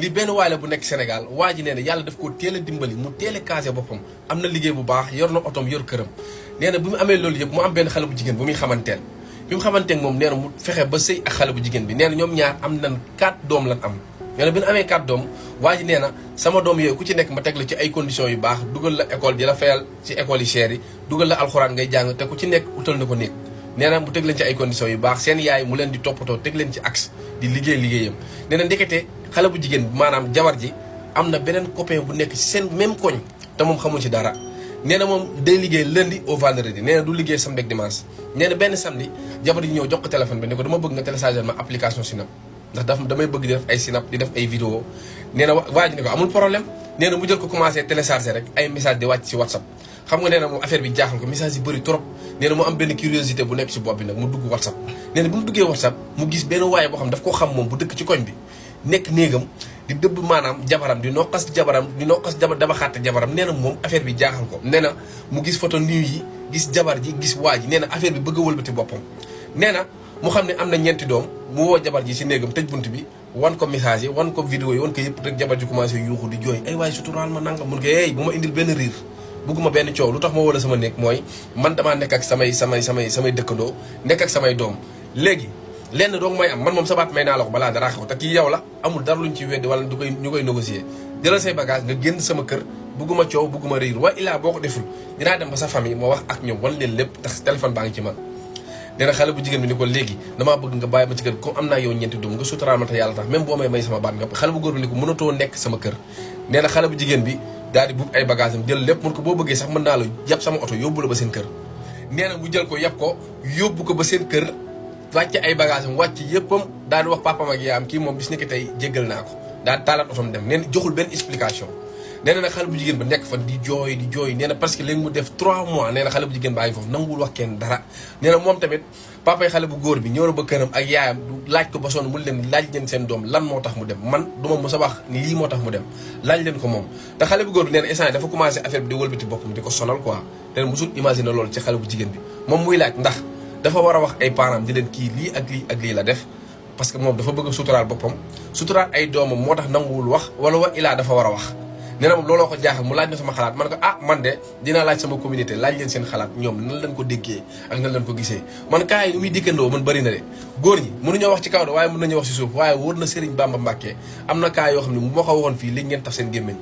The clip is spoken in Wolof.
li benn waay la bu nekk Sénégal waa ji nee na yàlla daf ko teel a dimbali mu teel a casé boppam am na liggéey bu baax yor na otom yor këram nee na bi mu amee loolu yëpp mu am benn xale bu jigéen bu muy xamanteel bi mu xamanteeg moom nee na mu fexe ba sëy ak xale bu jigéen bi nee na ñoom ñaar am nañ 4 doom lan am nee na bi ñu amee 4 doom waa ji nee na sama doom yooyu ku ci nekk ma teg la ci ay conditions yu baax dugal la école di la fayal ci école yi cher yi dugal la alxuraan ngay jàng te ku ci nekk utal na ko néeg nee na mu teg leen ci ay conditions yu baax seen yaay mu leen di toppatoo teg leen ci axe di liggéeyam nee na ndekete xale bu jigéen bi maanaam jabar ji am na beneen copain bu nekk ci seen même koñ te moom xamul ci dara nee na moom day liggéey lundi au vendredi nee na du liggéey samedi ak dimanche nee na benn samedi jabar ji ñëw jox ko téléphone bi ne ko dama bëgg nga télécharger ma application Snap ndax damay bëgg di def ay Snap di def ay vidéo nee na waa ji ne ko amul problème nee na mu jël ko commencé télécharger rek ay message di wàcc ci WhatsApp xam nga nee na moom affaire bi jaaxal ko message yi bëri trop nee na mu am benn curiosité bu nekk ci bopp bi nag mu dugg WhatsApp nee na bi mu duggee WhatsApp mu gis benn waaye boo xam daf ko xam moom bu dëkk ci koñ bi nekk néegam di dëbb maanaam jabaram di nokkas dama xàtte jabaram nee na moom affaire bi jaaxal ko nee na mu gis photo niw yi gis jabar ji gis waa ji nee na affaire bi bëgg a wëlbati boppam nee na mu xam ne am na 4 doom mu woo jabar ji ci néegam tëj bunt bi wan ko message yi wan ko vidéo yi wan ko yëpp rek jabar ji commencé yuuxu di jooy ay waaye suturaal ma nanga mun ko hey bu ma indil benn riir bugguma benn coow lu tax ma wala sama néeg mooy man damaa nekk ak samay dëkkandoo nekk ak samay doom léegi lenn doong mooy am man moom sabaat may naa la ko balaa dara xew te kii yow la amul dara luñ ci weddi wala ñu koy négocier jëlal say bagage nga génn sama kër bugguma coow bugguma riir wa illaa boo ko deful dinaa dem ba sa famille ma wax ak ñoom wan leen lépp tax téléphone baa ngi ci man nee na xale bu jigéen bi ni ko léegi damaa bëgg nga bàyyi ma ci kër comme am naa yow 4 doom nga suturaal ma te yàlla tax même boo may sama baat nga xale bu góor bi ni ko mënatoo nekk sama kër nee na xale bu jigéen bi daal di buub ay bagage am jël lépp mun ko boo bëggee sax mën naa la yàpp sama oto yóbbu la ba seen kër nee na mu jël ko yàpp ko yóbbu ko ba seen kër wàcc ay bagage am wàcc yëppam daal di wax papam ak yaayam kii moom bis ni ki tey jéggal naa ko daal di taalaat otom dem nee na joxul benn explication nee na nag xale bu jigéen ba nekk fa di jooy nee na parce que léegi mu def 3 mois nee na xale bu jigéen baa ngi foofu nanguwul wax kenn dara nee na moom tamit papay xale bu góor bi ñëw na ba këram ak yaayam du laaj ko ba sonn mu leen laaj leen seen doom lan moo tax mu dem man du ma mos a wax ni lii moo tax mu dem laaj leen ko moom te xale bu góor bi nee na instant yi dafa commencé affaire bi di wëlbati boppam di ko sonal quoi nee na mosul imaginer loolu ci xale bu jigéen bi moom muy laaj ndax dafa war a wax ay parents di leen kii lii ak lii la def parce que moom dafa bëgg a suturaal boppam suturaal ay doomam moo tax nanguwul wax wala wa ilaa dafa war a wax nee na moom looloo ko jaaxal mu laaj na sama xalaat man ko man de dinaa laaj sama communauté laaj leen seen xalaat ñoom nan lañ ko déggee ak nan lañ ko gisee man kaa yi ni muy dikkandoo man bëri na de góor ñi mënuñoo wax ci kaw de waaye mën nañu wax ci suuf waaye wóor na Serigne Bamba Mbàkke am na kaa yoo xam ne moo ko waxoon fii léegi ngeen taf seen gémmiñ